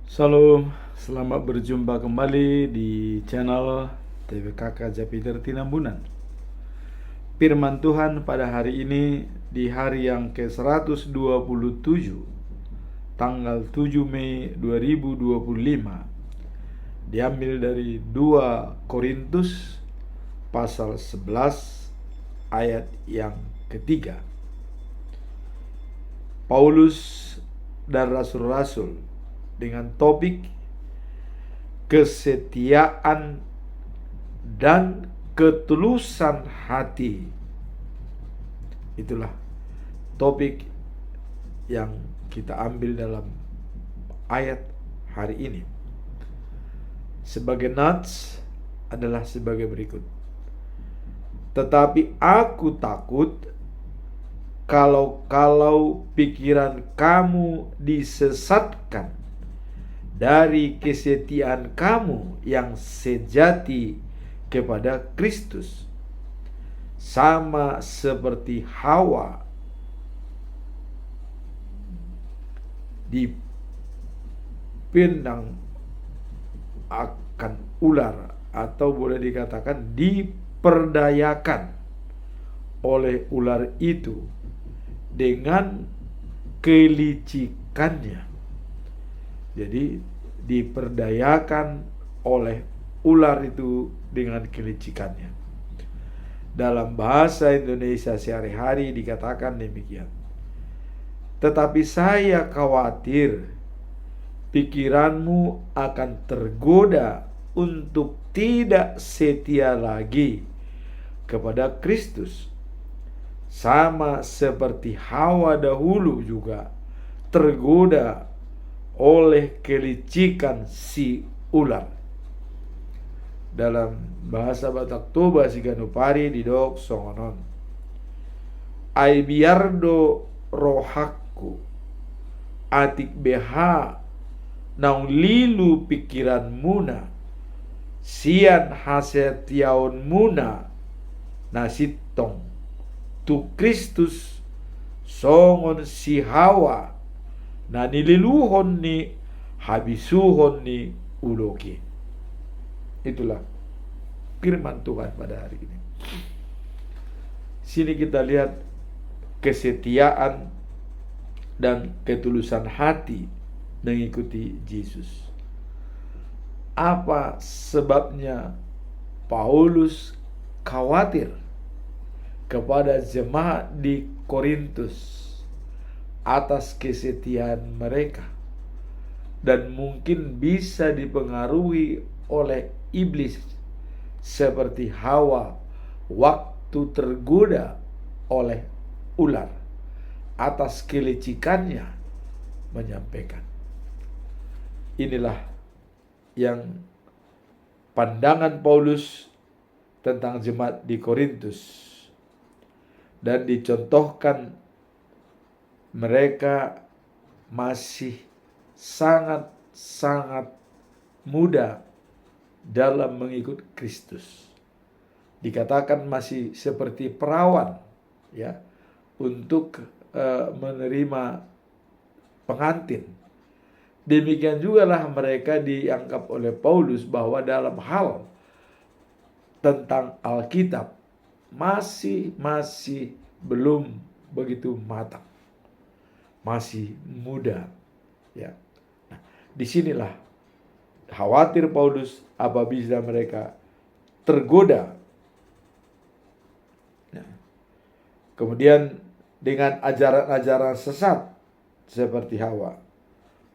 Salam, selamat berjumpa kembali di channel TVKK Japiter Tinambunan. Firman Tuhan pada hari ini di hari yang ke-127, tanggal 7 Mei 2025, diambil dari 2 Korintus pasal 11 ayat yang ketiga. Paulus dan rasul-rasul dengan topik kesetiaan dan ketulusan hati. Itulah topik yang kita ambil dalam ayat hari ini. Sebagai notes adalah sebagai berikut. Tetapi aku takut kalau pikiran kamu disesatkan dari kesetiaan kamu yang sejati kepada Kristus, sama seperti Hawa dipendang akan ular, atau boleh dikatakan diperdayakan oleh ular itu dengan kelicikannya. Jadi diperdayakan oleh ular itu dengan kelicikannya. Dalam bahasa Indonesia sehari-hari dikatakan demikian. Tetapi saya khawatir pikiranmu akan tergoda untuk tidak setia lagi kepada Kristus, sama seperti Hawa dahulu juga tergoda oleh kelicikan si ular. Dalam bahasa Batak Toba Siganupari di dok songonon, ai biardo rohakku atik beha naung lilu pikiran muna sian hasetiaun muna nasitong tu Kristus songon si Hawa na nililuhon ni habisuhon ni uloki. Itulah firman Tuhan pada hari ini. Sini kita lihat kesetiaan dan ketulusan hati mengikuti Yesus. Apa sebabnya Paulus khawatir kepada jemaat di Korintus atas kesetiaan mereka, dan mungkin bisa dipengaruhi oleh iblis seperti Hawa waktu tergoda oleh ular atas kelicikannya menyampaikan. Inilah yang pandangan Paulus tentang jemaat di Korintus, dan dicontohkan mereka masih sangat muda dalam mengikut Kristus. Dikatakan masih seperti perawan, ya, untuk menerima pengantin. Demikian jugalah mereka dianggap oleh Paulus bahwa dalam hal tentang Alkitab masih belum begitu matang, masih muda, ya. Nah, disinilah khawatir Paulus apabila mereka tergoda. Nah, kemudian dengan ajaran-ajaran sesat seperti Hawa,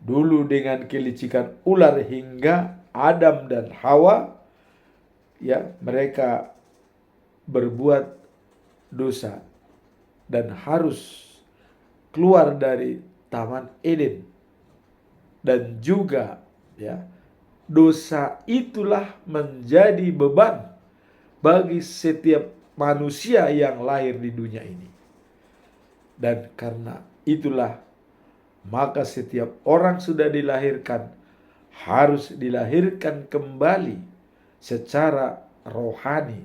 dulu dengan kelicikan ular hingga Adam dan Hawa, ya, mereka berbuat dosa dan harus keluar dari Taman Eden. Dan juga, ya, dosa itulah menjadi beban bagi setiap manusia yang lahir di dunia ini. Dan karena itulah maka setiap orang sudah dilahirkan harus dilahirkan kembali secara rohani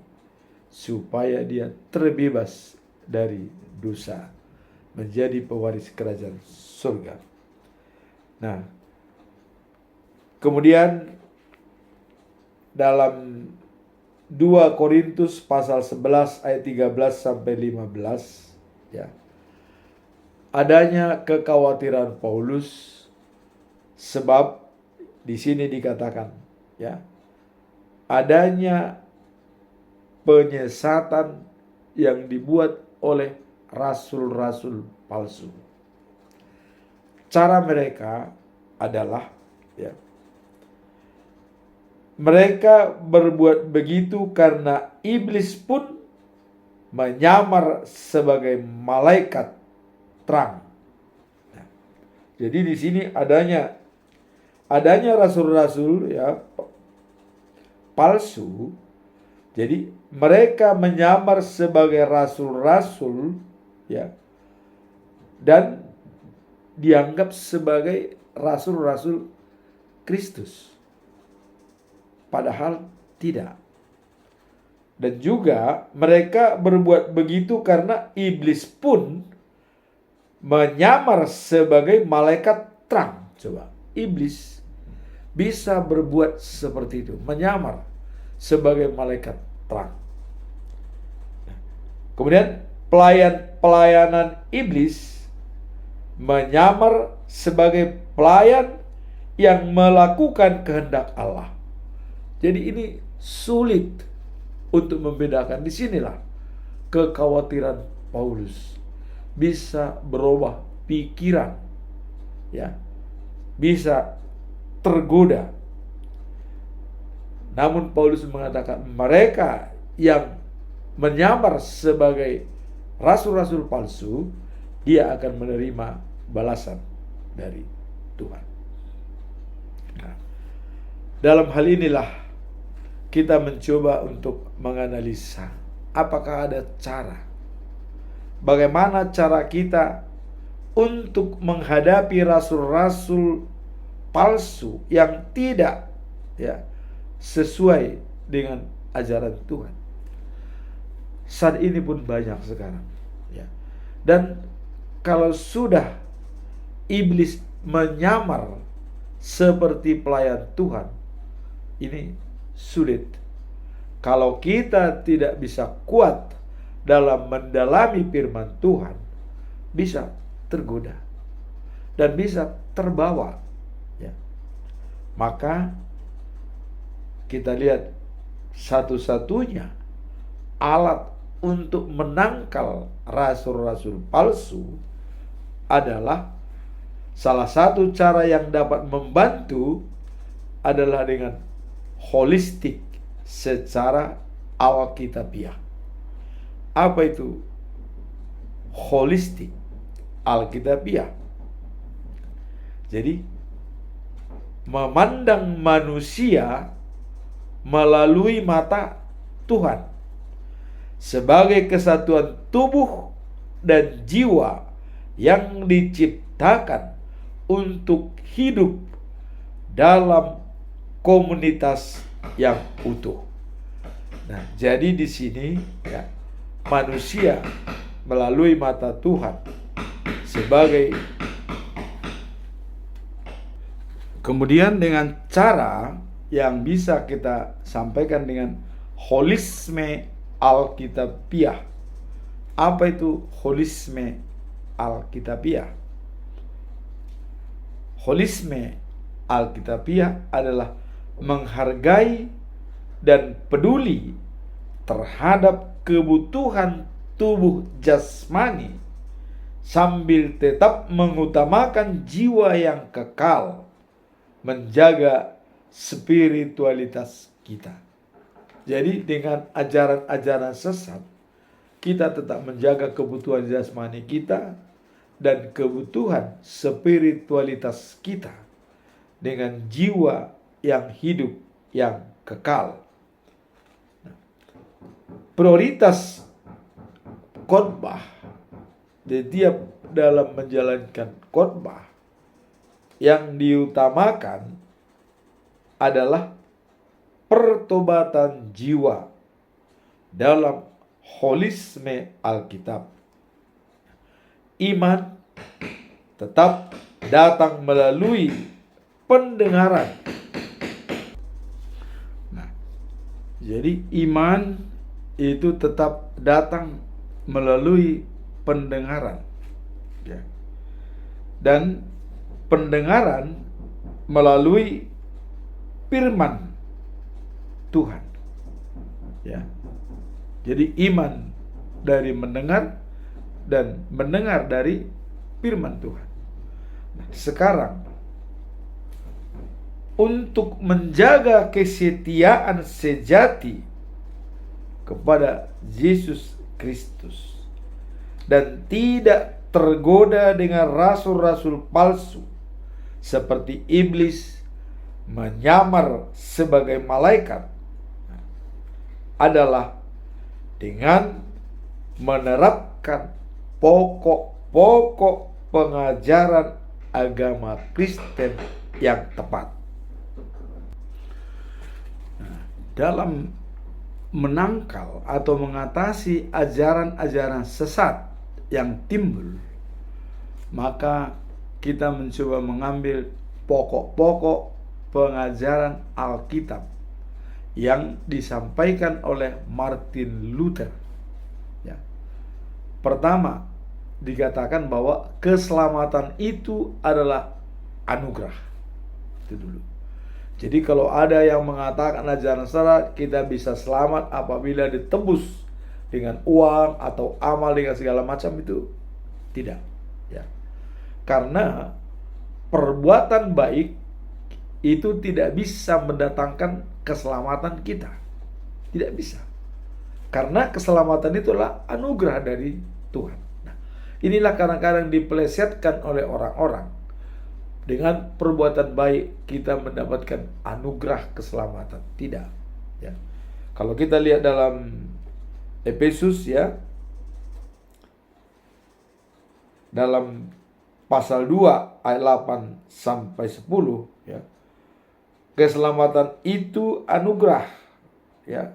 supaya dia terbebas dari dosa, menjadi pewaris kerajaan surga. Nah, Kemudian dalam 2 Korintus pasal 11 ayat 13 sampai 15 ya. Adanya kekhawatiran Paulus sebab di sini dikatakan ya, adanya penyesatan yang dibuat oleh rasul-rasul palsu. Cara mereka adalah ya, mereka berbuat begitu karena iblis pun menyamar sebagai malaikat terang. Nah, jadi di sini adanya rasul-rasul ya palsu. Jadi mereka menyamar sebagai rasul-rasul ya, dan dianggap sebagai rasul-rasul Kristus. Padahal tidak. Dan juga mereka berbuat begitu karena iblis pun menyamar sebagai malaikat terang. Coba, iblis bisa berbuat seperti itu, menyamar sebagai malaikat terang. Kemudian pelayanan iblis menyamar sebagai pelayan yang melakukan kehendak Allah. Jadi ini sulit untuk membedakan. Disinilah kekhawatiran Paulus. Bisa berubah pikiran, ya, bisa tergoda. Namun Paulus mengatakan mereka yang menyamar sebagai rasul-rasul palsu, dia akan menerima balasan dari Tuhan. Nah, dalam hal inilah kita mencoba untuk menganalisa apakah ada cara, bagaimana cara kita untuk menghadapi rasul-rasul palsu yang tidak ya sesuai dengan ajaran Tuhan. Saat ini pun banyak sekarang ya. Dan kalau sudah iblis menyamar seperti pelayan Tuhan, ini sulit. Kalau kita tidak bisa kuat dalam mendalami firman Tuhan, bisa tergoda dan bisa terbawa ya. Maka kita lihat satu-satunya alat untuk menangkal rasul-rasul palsu adalah, salah satu cara yang dapat membantu adalah dengan holistik secara alkitabiah. Apa itu holistik alkitabiah? Jadi memandang manusia melalui mata Tuhan sebagai kesatuan tubuh dan jiwa yang diciptakan untuk hidup dalam komunitas yang utuh. Nah, jadi di sini ya, manusia melalui mata Tuhan sebagai, kemudian dengan cara yang bisa kita sampaikan dengan holisme alkitabiah. Apa itu holisme alkitabiah? Holisme alkitabiah adalah menghargai dan peduli terhadap kebutuhan tubuh jasmani sambil tetap mengutamakan jiwa yang kekal, menjaga spiritualitas kita. Jadi dengan ajaran-ajaran sesat, kita tetap menjaga kebutuhan jasmani kita dan kebutuhan spiritualitas kita dengan jiwa yang hidup, yang kekal. Prioritas khotbah, setiap dalam menjalankan khotbah yang diutamakan adalah pertobatan jiwa dalam holisme Alkitab. Iman tetap datang melalui pendengaran Jadi iman itu tetap datang melalui pendengaran, ya. Dan pendengaran melalui firman Tuhan, ya. Jadi iman dari mendengar dan mendengar dari firman Tuhan. Nah, sekarang untuk menjaga kesetiaan sejati kepada Yesus Kristus dan tidak tergoda dengan rasul-rasul palsu seperti iblis menyamar sebagai malaikat adalah dengan menerapkan pokok-pokok pengajaran agama Kristen yang tepat. Dalam menangkal atau mengatasi ajaran-ajaran sesat yang timbul, maka kita mencoba mengambil pokok-pokok pengajaran Alkitab yang disampaikan oleh Martin Luther. Ya. Pertama, dikatakan bahwa keselamatan itu adalah anugerah. Itu dulu. Jadi kalau ada yang mengatakan ajaran salah, kita bisa selamat apabila ditebus dengan uang atau amal dengan segala macam, itu tidak, ya. Karena perbuatan baik itu tidak bisa mendatangkan keselamatan kita. Tidak bisa. Karena keselamatan itulah anugerah dari Tuhan. Nah, inilah kadang-kadang dipelesetkan oleh orang-orang. Dengan perbuatan baik kita mendapatkan anugerah keselamatan. Tidak, ya. Kalau kita lihat dalam Efesus, ya, dalam pasal 2 ayat 8 sampai 10, ya. Keselamatan itu anugerah, ya,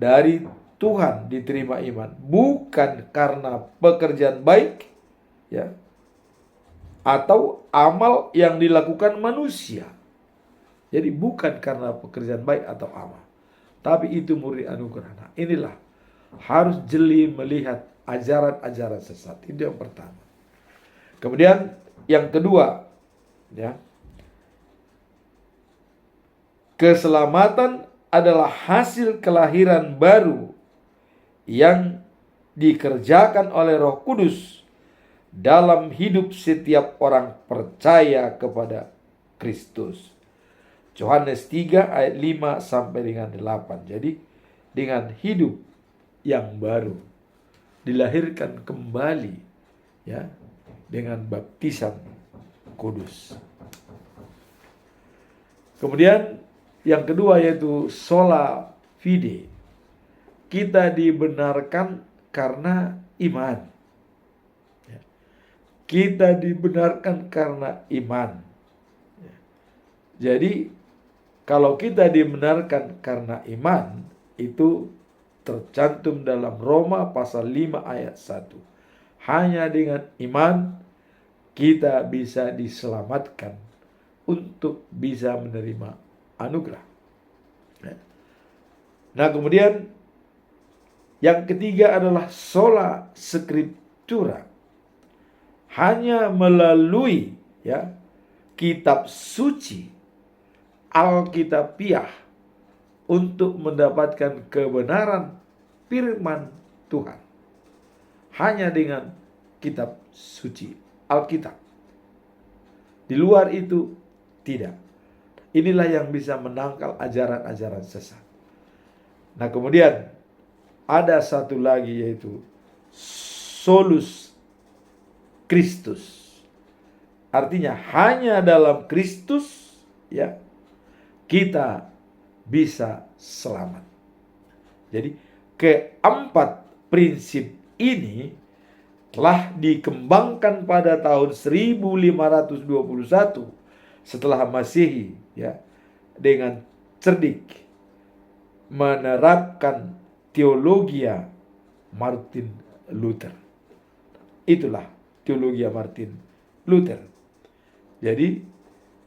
dari Tuhan diterima iman, bukan karena pekerjaan baik, ya, atau amal yang dilakukan manusia. Jadi bukan karena pekerjaan baik atau amal, tapi itu murni anugerah. Nah, inilah harus jeli melihat ajaran-ajaran sesat. Itu yang pertama. Kemudian yang kedua, ya, keselamatan adalah hasil kelahiran baru yang dikerjakan oleh Roh Kudus dalam hidup setiap orang percaya kepada Kristus. Yohanes 3 ayat 5 sampai dengan 8. Jadi dengan hidup yang baru, dilahirkan kembali, ya, dengan baptisan kudus. Kemudian yang kedua yaitu sola fide. Kita dibenarkan karena iman. Kita dibenarkan karena iman. Jadi kalau kita dibenarkan karena iman, itu tercantum dalam Roma pasal 5 ayat 1. Hanya dengan iman kita bisa diselamatkan untuk bisa menerima anugerah. Nah, kemudian yang ketiga adalah sola scriptura. Hanya melalui, ya, kitab suci Alkitabiah untuk mendapatkan kebenaran firman Tuhan. Hanya dengan kitab suci Alkitab. Di luar itu tidak. Inilah yang bisa menangkal ajaran-ajaran sesat. Nah, kemudian ada satu lagi yaitu solus Kristus. Artinya hanya dalam Kristus, ya, kita bisa selamat. Jadi keempat prinsip ini telah dikembangkan pada tahun 1521 setelah Masehi, ya, dengan cerdik menerapkan teologi Martin Luther. Itulah teologi Martin Luther. Jadi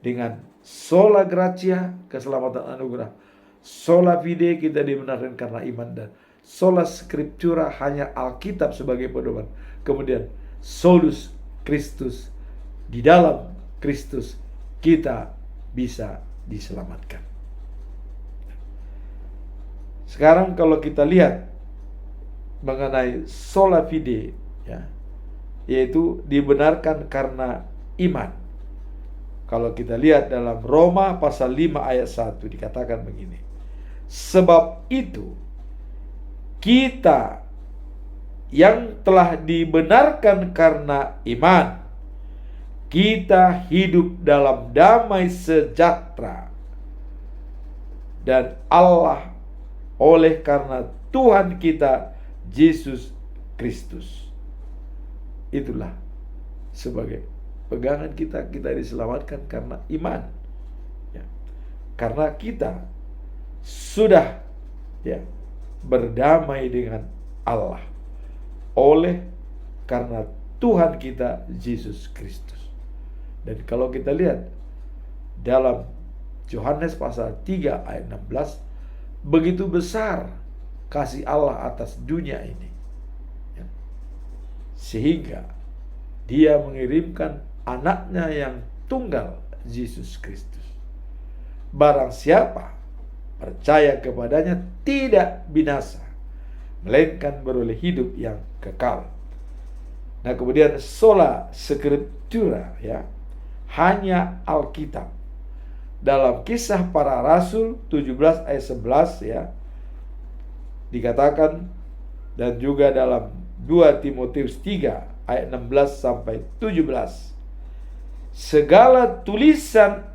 dengan sola gratia, keselamatan anugerah, Sola fide kita dibenarkan karena iman, dan sola scriptura hanya Alkitab sebagai pedoman. Kemudian solus Kristus, di dalam Kristus kita bisa diselamatkan. Sekarang kalau kita lihat mengenai sola fide, ya, yaitu dibenarkan karena iman. Kalau kita lihat dalam Roma pasal 5 ayat 1 dikatakan begini. Sebab itu kita yang telah dibenarkan karena iman, kita hidup dalam damai sejahtera dan Allah oleh karena Tuhan kita Yesus Kristus. Itulah sebagai pegangan kita diselamatkan karena iman, ya. Karena kita sudah, ya, berdamai dengan Allah oleh karena Tuhan kita Yesus Kristus. Dan kalau kita lihat dalam Yohanes pasal 3 ayat 16, begitu besar kasih Allah atas dunia ini, ya, sehingga Dia mengirimkan anaknya yang tunggal, Yesus Kristus. Barang siapa percaya kepadanya tidak binasa, melainkan beroleh hidup yang kekal. Nah, kemudian sola scriptura, ya, hanya Alkitab. Dalam Kisah Para Rasul 17 ayat 11, ya, dikatakan, dan juga dalam 2 Timotius 3 ayat 16 sampai 17, segala tulisan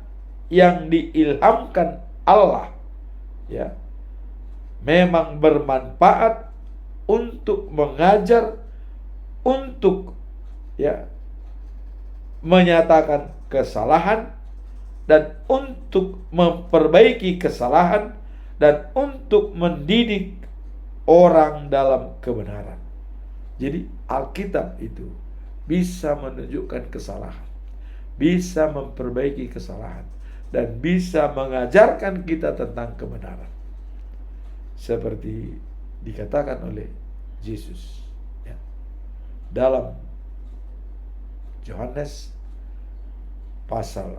yang diilhamkan Allah, ya, memang bermanfaat untuk mengajar, untuk, ya, menyatakan kesalahan, dan untuk memperbaiki kesalahan, dan untuk mendidik orang dalam kebenaran. Jadi Alkitab itu bisa menunjukkan kesalahan, bisa memperbaiki kesalahan, dan bisa mengajarkan kita tentang kebenaran, seperti dikatakan oleh Yesus, ya, dalam Yohanes pasal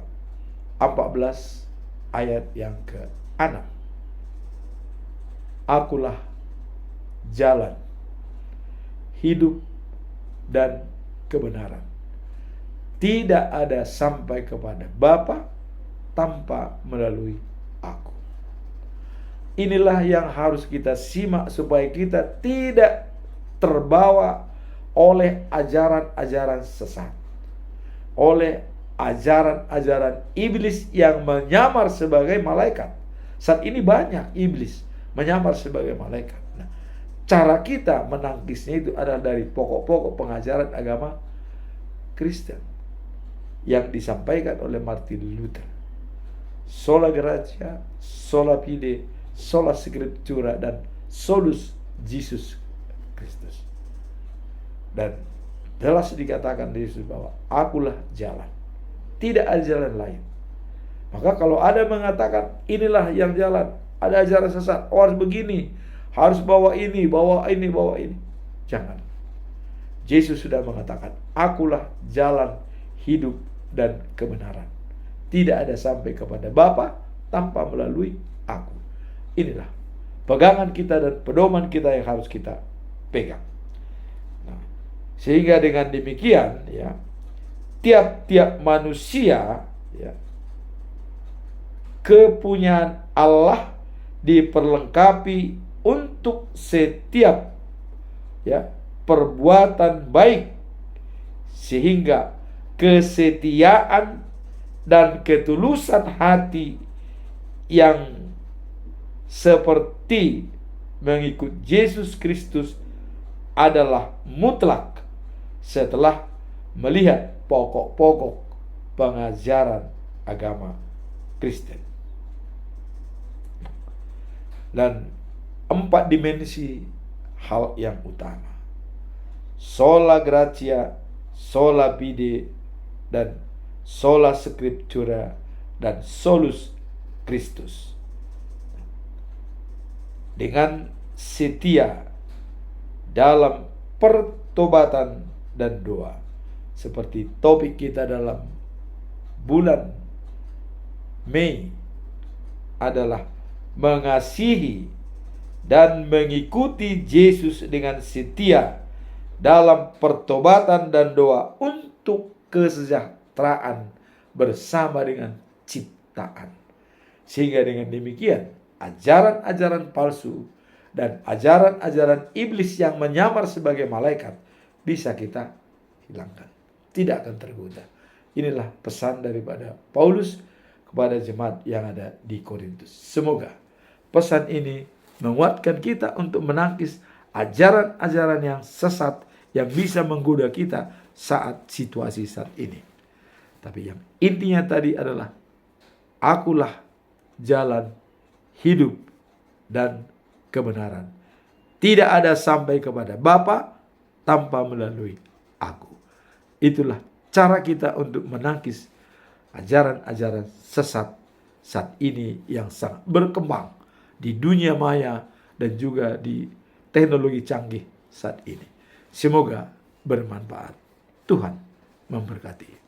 14 ayat yang ke-6. Akulah jalan, hidup, dan kebenaran. Tidak ada sampai kepada Bapa tanpa melalui aku. Inilah yang harus kita simak supaya kita tidak terbawa oleh ajaran-ajaran sesat, oleh ajaran-ajaran iblis yang menyamar sebagai malaikat. Saat ini banyak iblis menyamar sebagai malaikat. Nah, cara kita menangkisnya itu adalah dari pokok-pokok pengajaran agama Kristen yang disampaikan oleh Martin Luther. Sola gratia, sola fide, sola scriptura, dan solus Jesus Kristus. Dan jelas dikatakan Yesus bahwa akulah jalan, tidak ada jalan lain. Maka kalau ada mengatakan inilah yang jalan, ada ajaran sesat, oh harus begini, harus bawa ini, bawa ini, bawa ini, jangan. Yesus sudah mengatakan, akulah jalan, hidup, dan kebenaran. Tidak ada sampai kepada Bapa tanpa melalui aku. Inilah pegangan kita dan pedoman kita yang harus kita pegang. Nah, sehingga dengan demikian, ya, tiap-tiap manusia, ya, kepunyaan Allah diperlengkapi untuk setiap, ya, perbuatan baik, sehingga kesetiaan dan ketulusan hati yang seperti mengikut Yesus Kristus adalah mutlak setelah melihat pokok-pokok pengajaran agama Kristen. Dan 4 dimensi hal yang utama: sola gratia, sola fide, dan sola scriptura, dan solus Christus. dengan setia dalam pertobatan dan doa. Seperti topik kita dalam bulan Mei adalah mengasihi dan mengikuti Yesus dengan setia dalam pertobatan dan doa untuk kesejahteraan bersama dengan ciptaan. Sehingga dengan demikian ajaran-ajaran palsu dan ajaran-ajaran iblis yang menyamar sebagai malaikat bisa kita hilangkan, tidak akan tergoda. Inilah pesan daripada Paulus kepada jemaat yang ada di Korintus. Semoga pesan ini menguatkan kita untuk menangkis ajaran-ajaran yang sesat yang bisa menggoda kita saat situasi saat ini. Tapi yang intinya tadi adalah akulah jalan, hidup, dan kebenaran. Tidak ada sampai kepada Bapa tanpa melalui aku. Itulah cara kita untuk menangkis ajaran-ajaran sesat saat ini yang sangat berkembang di dunia maya dan juga di teknologi canggih saat ini. Semoga bermanfaat. Tuhan memberkati.